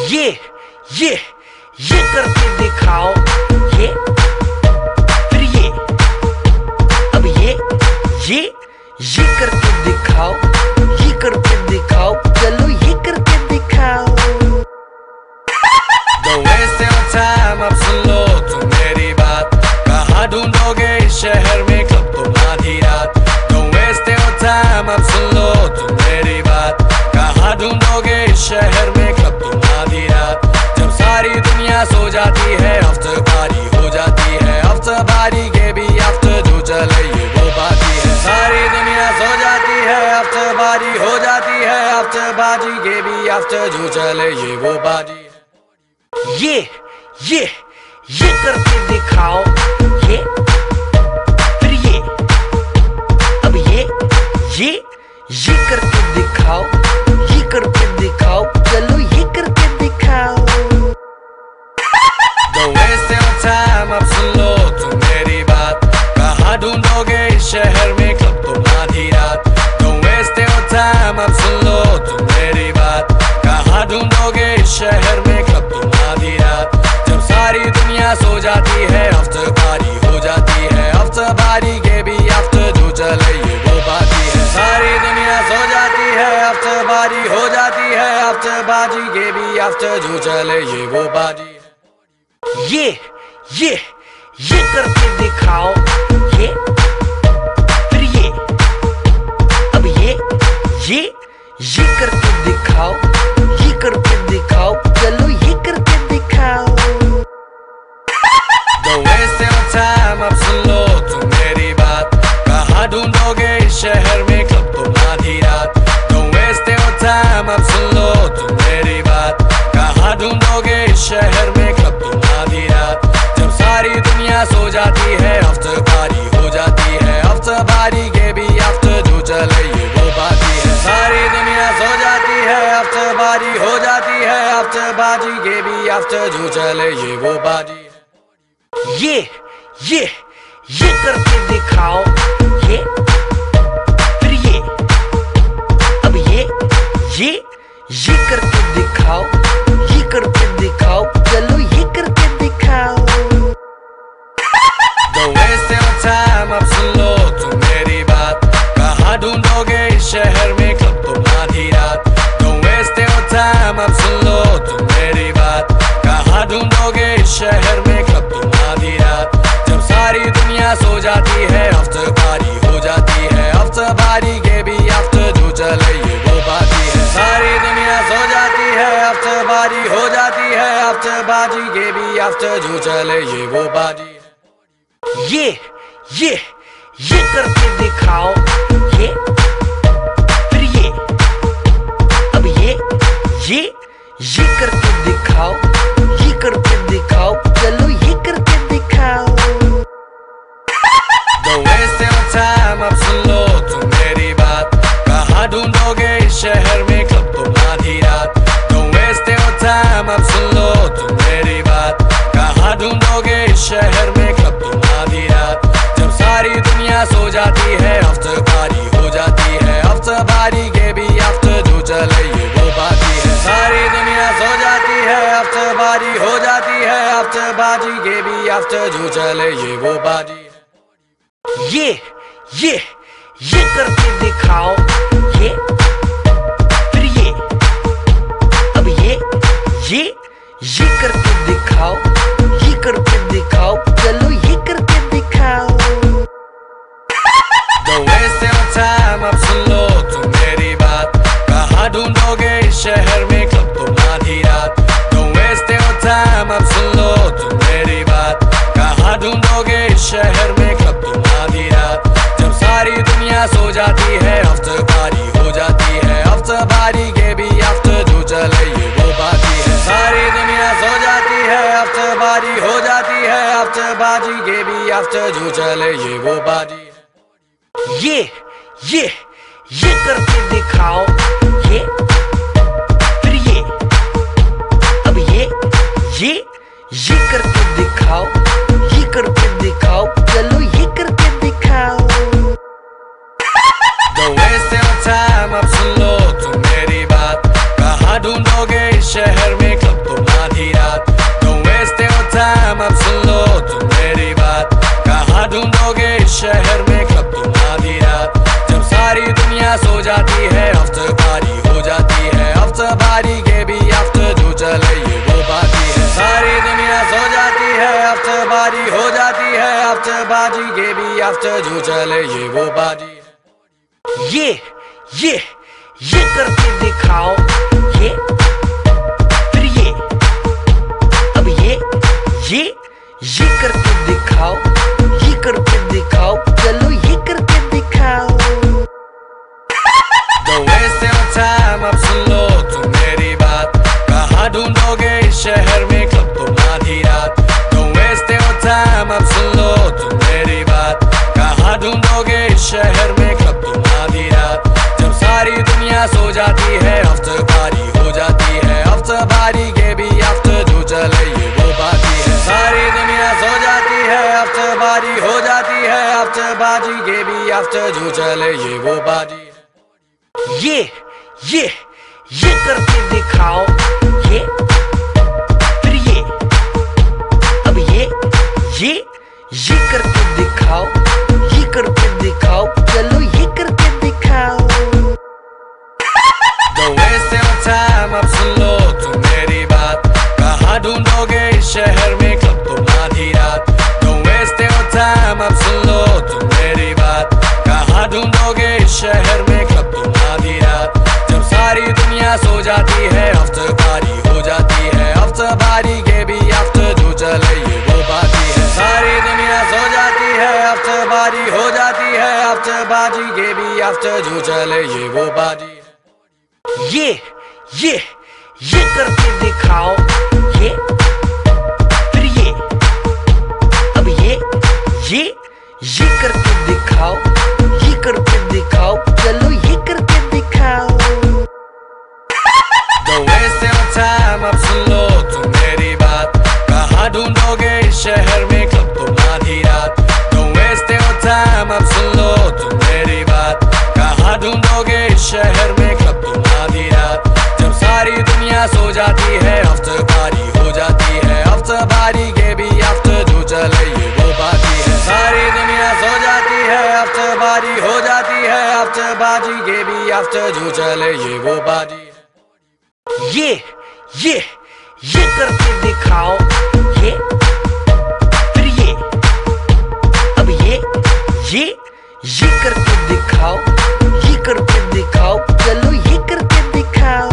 ये ये ये करके दिखाओ, ये फिर ये, अब ये करके दिखाओ, ये करके दिखाओ, चलो ये करके दिखाओ। Don't waste your time, अब सुन लो तुम मेरी बात। कहाँ ढूंढोगे इस शहर में क्लब तुम आधी रात। Don't waste your time, अब सुन लो तुम मेरी बात। कहाँ ढूंढोगे इस शहर में क्लब तुम आधी रात। जब सारी दुनिया सो जाती है, आफ्टर पार्टी हो जाती है। आफ्टर पार्टी के भी आफ्टर जो चले ये वो पार्टी है। सारी दुनिया सो जाती है, आफ्टर पार्टी हो जाती है। आफ्टर पार्टी के भी आफ्टर जो चले ये वो पार्टी है। ये करके दिखाओ, ये फिर ये, अब ये करके दिखाओ, ये करके दिखाओ, चलो ये करके दिखाओ। Don't waste your time, अब सुन लो तुम मेरी बात। कहाँ ढूंढोगे इस शहर में क्लब तुम आधी रात। Don't waste your time, अब सुन लो तुम मेरी बात। कहाँ ढूंढोगे इस शहर में क्लब तुम आधी रात। जब सारी दुनिया सो जाती है, आफ्टर पार्टी हो जाती है। आफ्टर पार्टी के भी आफ्टर जो चले ये वो पार्टी है। सारी दुनिया सो जाती है, आफ्टर पार्टी हो जाती है। आफ्टर पार्टी के भी आफ्टर जो चले ये वो पार्टी है। ये करके दिखाओ, ये फिर ये, अब ये करके दिखाओ, ये करके दिखाओ, चलो ये करके दिखाओ। Don't waste your time, अब सुन लो तुम मेरी बात। कहाँ ढूंढोगे इस शहर में क्लब तुम आधी रात। Don't waste your time, अब सुन लो तुम मेरी बात। कहाँ ढूंढोगे इस शहर में क्लब तुम आधी रात। जब सारी दुनिया सो जाती है, आफ्टर पार्टी हो जाती है। आफ्टर पार्टी के भी आफ्टर जो चले ये वो पार्टी है। सारी दुनिया सो जाती है, आफ्टर पार्टी हो जाती है। आफ्टर पार्टी के भी आफ्टर जो चले ये वो पार्टी है। ये करके दिखाओ, ये फिर ये, अब ये करके दिखाओ, ये करके दिखाओ, चलो ये करके दिखाओ। Don't waste your time, अब सुन लो तुम मेरी बात। कहाँ ढूंढोगे इस शहर में क्लब तुम आधी रात। Don't waste your time, अब सुन लो तुम मेरी बात। कहाँ ढूंढोगे इस शहर में क्लब तुम आधी रात। जब सारी दुनिया सो जाती है, आफ्टर पार्टी हो जाती है। आफ्टर पार्टी के भी आफ्टर जो चले ये वो पार्टी है। सारी दुनिया सो जाती है, आफ्टर पार्टी हो जाती है। आफ्टर पार्टी के भी आफ्टर जो चले ये वो पार्टी है। ये करके दिखाओ, ये फिर ये, अब ये करके दिखाओ, ये करके दिखाओ, चलो ये करके दिखाओ। Don't waste your time, अब सुन लो तुम मेरी बात। कहाँ ढूंढोगे इस शहर में क्लब तुम आधी रात। Don't waste your time, अब सुन लो तुम मेरी बात। कहाँ ढूंढोगे इस शहर में क्लब तुम आधी रात। जब सारी दुनिया सो जाती है, आफ्टर पार्टी हो जाती है। आफ्टर पार्टी के भी आफ्टर जो चले ये वो पार्टी है। सारी दुनिया सो जाती है, आफ्टर पार्टी हो जाती है। आफ्टर पार्टी के भी आफ्टर जो चले ये वो पार्टी है। ये करके दिखाओ, ये फिर ये, अब ये करके दिखाओ, ये करके दिखाओ, चलो ये करके दिखाओ। Don't waste your time, अब सुन लो तुम मेरी बात। कहाँ ढूंढोगे इस शहर में क्लब तुम आधी रात। Don't waste your time, अब सुन लो तुम मेरी बात। कहाँ ढूंढोगे इस शहर में क्लब तुम आधी रात। जब सारी दुनिया सो जाती है, आफ्टर पार्टी हो जाती है। आफ्टर पार्टी के भी आफ्टर जो चले ये वो पार्टी है। सारी दुनिया सो जाती है, आफ्टर पार्टी हो जाती है। आफ्टर पार्टी के भी आफ्टर जो चले ये वो पार्टी है। ये करके दिखाओ, ये फिर ये, अब ये करके दिखाओ, ये करके दिखाओ, चलो ये करके दिखाओ। Don't waste your time, अब सुन लो तुम मेरी बात। कहाँ ढूंढोगे इस शहर में क्लब आफ्टर जो चले ये वो बाजी है। ये करके दिखाओ, ये फिर ये, अब ये करके दिखाओ, ये करके दिखाओ, चलो ये करके दिखाओ। Don't waste your time, अब सुन लो तुम मेरी बात, कहाँ ढूंढोगे इस शहर में क्लब तुम आधी रात। Don't waste your time, अब सुन लो तुम मेरी बात, कहाँ ढूंढोगे इस शहर में क्लब तुम आधी रात। जब सारी दुनिया सो जाती है आफ्टर पार्टी हो जाती है, आफ्टर पार्टी के भी आफ्टर जो चले ये वो बाजी है। सारी दुनिया सो जाती है आफ्टर पार्टी हो जाती है, आफ्टर पार्टी के भी आफ्टर जो चले ये वो बाजी है। ये करके दिखाओ, ये फिर ये, अब ये करके दिखाओ, ये करके दिखाओ, चलो ये करके दिखाओ। Don't waste your time, अब सुन लो तुम मेरी बात, कहाँ ढूंढोगे इस शहर में क्लब तुम आधी रात। Don't waste your time, अब सुन लो तुम मेरी बात, कहाँ ढूंढोगे इस शहर में क्लब तुम आधी रात। जब सारी दुनिया सो जाती है आफ्टर पार्टी हो जाती है, आफ्टर पार्टी के भी आफ्टर जो चले ये वो बाजी है। सारी दुनिया सो जाती है आफ्टर पार्टी हो जाती है, आफ्टर पार्टी के भी आफ्टर जो चले ये वो बाजी है। ये करके दिखाओ, ये फिर ये, अब ये करके दिखाओ, ये करके दिखाओ, चलो ये करके दिखाओ। Don't waste your time, अब सुन लो तुम मेरी बात, कहाँ ढूंढोगे इस शहर में क्लब तुम आधी रात। Don't waste your time, अब सुन लो तुम मेरी बात, कहाँ ढूंढोगे इस शहर में क्लब तुम आधी रात। जब सारी दुनिया सो जाती है आफ्टर पार्टी हो जाती है, आफ्टर पार्टी के भी आफ्टर जो चले ये वो बाजी है। सारी दुनिया सो जाती है आफ्टर पार्टी हो जाती है, आफ्टर पार्टी के भी आफ्टर जो चले ये वो बाजी है। ये करके दिखाओ, ये फिर ये, अब ये करके दिखाओ, ये करके दिखाओ, चलो ये करके दिखाओ।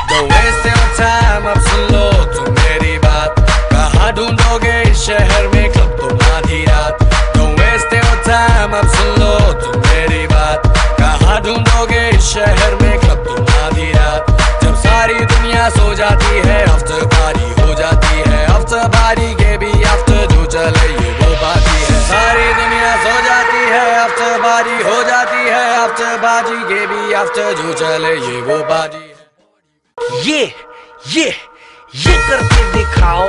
Don't waste your time, अब सुन लो तुम मेरी बात, कहाँ ढूंढोगे इस शहर में क्लब तुम आधी रात। Don't waste your time, अब सुन लो तुम मेरी बात, कहाँ ढूंढोगे इस शहर में क्लब तुम आधी रात। जब सारी दुनिया सो जाती है आफ्टर पार्टी हो जाती है, आफ्टर पार्टी के भी आफ्टर जो चले ये वो बाजी है। सारी दुनिया सो जाती है आफ्टर पार्टी हो जाती है, आफ्टर पार्टी के भी आफ्टर जो चले ये वो बाजी है। ये करके दिखाओ,